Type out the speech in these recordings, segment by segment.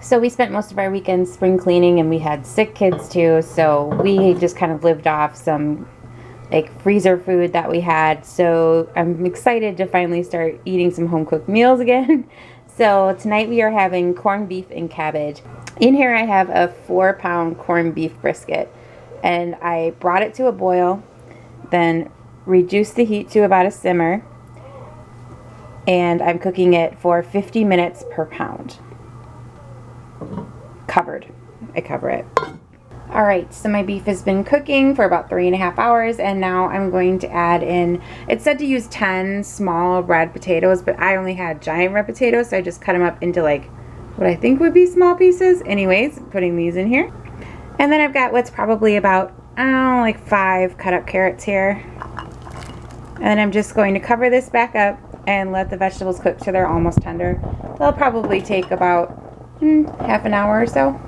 So we spent most of our weekend spring cleaning, and we had sick kids too, so we just kind of lived off some like freezer food that we had. So I'm excited to finally start eating some home cooked meals again. So tonight we are having corned beef and cabbage. In here I have a 4-pound corned beef brisket, and I brought it to a boil, then reduced the heat to about a simmer, and I'm cooking it for 50 minutes per pound. Covered. I cover it. Alright, so my beef has been cooking for about 3.5 hours, and now I'm going to add in, it said to use 10 small red potatoes, but I only had giant red potatoes, so I just cut them up into like what I think would be small pieces. Anyways, putting these in here. And then I've got what's probably about, I don't know, like 5 cut up carrots here. And I'm just going to cover this back up and let the vegetables cook till they're almost tender. They'll probably take about half an hour or so.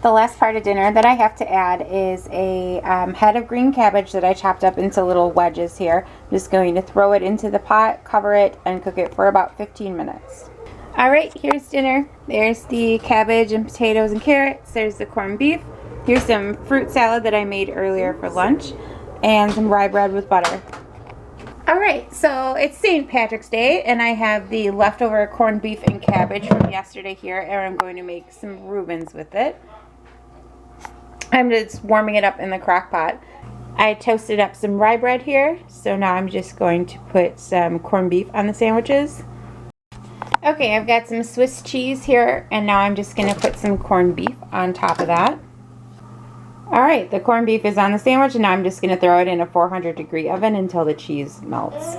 The last part of dinner that I have to add is a head of green cabbage that I chopped up into little wedges here. I'm just going to throw it into the pot, cover it, and cook it for about 15 minutes. Alright, here's dinner. There's the cabbage and potatoes and carrots. There's the corned beef. Here's some fruit salad that I made earlier for lunch, and some rye bread with butter. Alright, so it's St. Patrick's Day, and I have the leftover corned beef and cabbage from yesterday here, and I'm going to make some Reubens with it. I'm just warming it up in the crock pot. I toasted up some rye bread here, so now I'm just going to put some corned beef on the sandwiches. Okay, I've got some Swiss cheese here, and now I'm just going to put some corned beef on top of that. Alright, the corned beef is on the sandwich, and now I'm just going to throw it in a 400-degree oven until the cheese melts.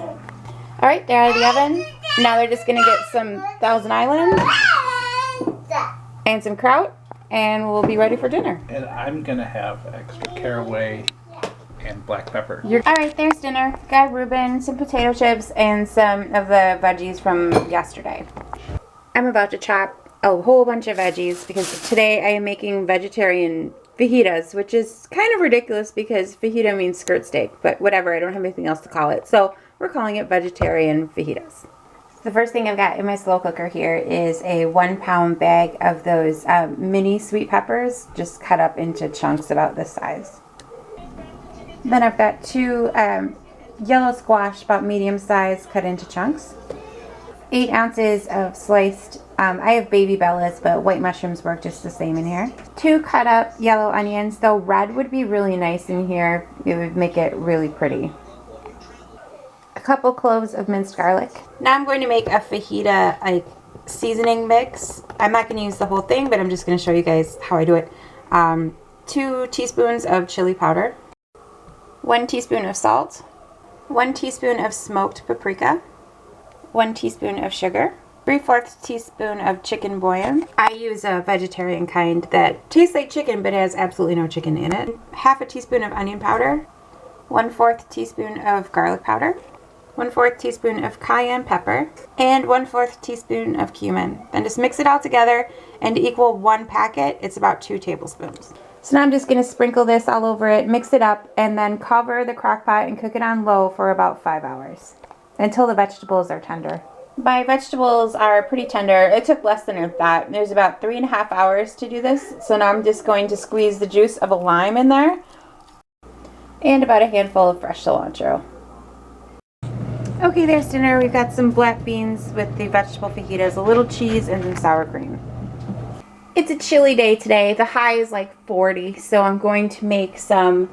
Alright, they're out of the oven. Now they're just going to get some Thousand Island and some kraut, and we'll be ready for dinner. And I'm going to have extra caraway and black pepper. Alright, there's dinner. Got Reuben, some potato chips, and some of the veggies from yesterday. I'm about to chop a whole bunch of veggies because today I am making vegetarian fajitas, which is kind of ridiculous because fajita means skirt steak, but whatever, I don't have anything else to call it. So we're calling it vegetarian fajitas. The first thing I've got in my slow cooker here is a 1-pound bag of those mini sweet peppers, just cut up into chunks about this size. Then I've got 2 yellow squash, about medium size, cut into chunks. 8 ounces of sliced, I have baby bellas, but white mushrooms work just the same in here. 2 cut up yellow onions, though red would be really nice in here. It would make it really pretty. A couple cloves of minced garlic. Now I'm going to make a fajita seasoning mix. I'm not going to use the whole thing, but I'm just going to show you guys how I do it. 2 teaspoons of chili powder. 1 teaspoon of salt. 1 teaspoon of smoked paprika. 1 teaspoon of sugar. 3/4 teaspoon of chicken bouillon. I use a vegetarian kind that tastes like chicken but has absolutely no chicken in it. 1/2 teaspoon of onion powder. 1/4 teaspoon of garlic powder. 1/4 teaspoon of cayenne pepper. And 1/4 teaspoon of cumin. Then just mix it all together, and to equal 1 packet, it's about 2 tablespoons. So now I'm just going to sprinkle this all over it, mix it up, and then cover the crock pot and cook it on low for about 5 hours until the vegetables are tender. My vegetables are pretty tender. It took less than that. There's about 3.5 hours to do this. So now I'm just going to squeeze the juice of a lime in there and about a handful of fresh cilantro. Okay, there's dinner. We've got some black beans with the vegetable fajitas, a little cheese, and some sour cream. It's a chilly day today. The high is like 40, so I'm going to make some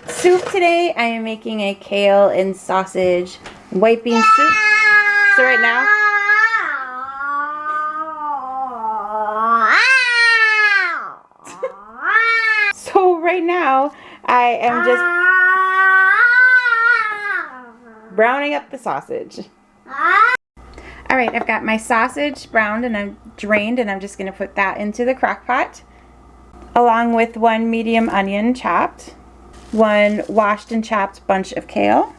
soup today. I am making a kale and sausage white bean soup. So right now, I am just browning up the sausage. Alright, I've got my sausage browned and I'm drained, and I'm just going to put that into the crock pot along with 1 medium onion chopped, 1 washed and chopped bunch of kale,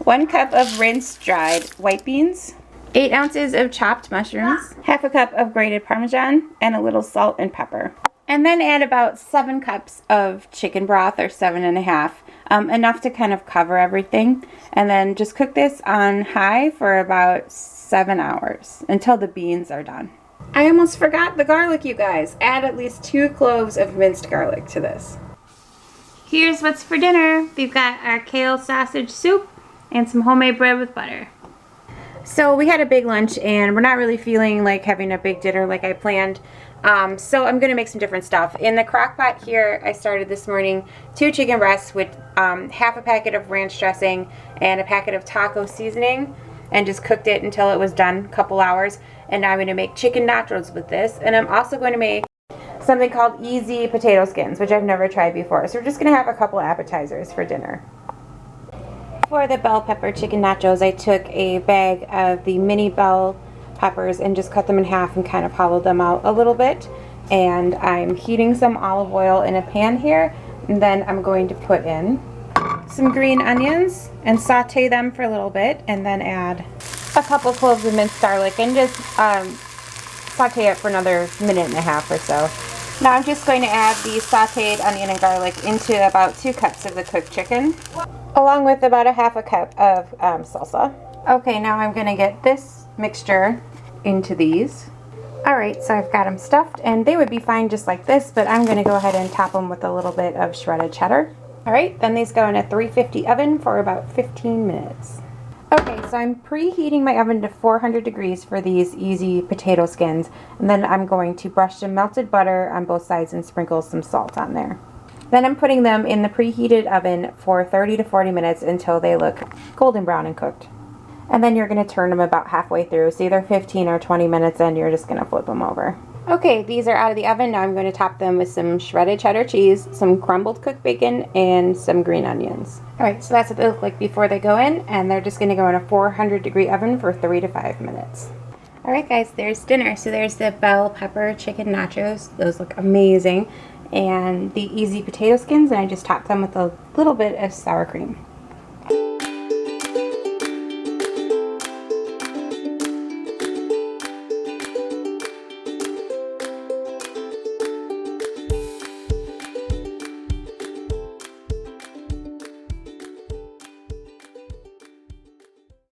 1 cup of rinsed dried white beans, 8 ounces of chopped mushrooms, 1/2 cup of grated Parmesan, and a little salt and pepper. And then add about 7 cups of chicken broth, or 7.5, enough to kind of cover everything. And then just cook this on high for about 7 hours until the beans are done. I almost forgot the garlic, you guys. Add at least 2 cloves of minced garlic to this. Here's what's for dinner. We've got our kale sausage soup and some homemade bread with butter. So we had a big lunch and we're not really feeling like having a big dinner like I planned. So I'm going to make some different stuff. In the crock pot here, I started this morning 2 chicken breasts with half a packet of ranch dressing and a packet of taco seasoning, and just cooked it until it was done, a couple hours. And now I'm going to make chicken nachos with this. And I'm also going to make something called easy potato skins, which I've never tried before. So we're just going to have a couple appetizers for dinner. For the bell pepper chicken nachos, I took a bag of the mini bell peppers and just cut them in half and kind of hollowed them out a little bit. And I'm heating some olive oil in a pan here. And then I'm going to put in some green onions and saute them for a little bit, and then add a couple cloves of minced garlic and just saute it for another minute and a half or so. Now I'm just going to add the sauteed onion and garlic into about 2 cups of the cooked chicken, along with about a half a cup of salsa. Okay, now I'm going to get this mixture into these. Alright, so I've got them stuffed, and they would be fine just like this, but I'm going to go ahead and top them with a little bit of shredded cheddar. Alright, then these go in a 350 oven for about 15 minutes. Okay, so I'm preheating my oven to 400 degrees for these easy potato skins, and then I'm going to brush some melted butter on both sides and sprinkle some salt on there. Then I'm putting them in the preheated oven for 30 to 40 minutes until they look golden brown and cooked. And then you're going to turn them about halfway through, so either 15 or 20 minutes in, you're just going to flip them over. Okay, these are out of the oven. Now I'm going to top them with some shredded cheddar cheese, some crumbled cooked bacon, and some green onions. Alright, so that's what they look like before they go in, and they're just going to go in a 400 degree oven for 3 to 5 minutes. Alright guys, there's dinner. So there's the bell pepper chicken nachos. Those look amazing. And the easy potato skins, and I just topped them with a little bit of sour cream.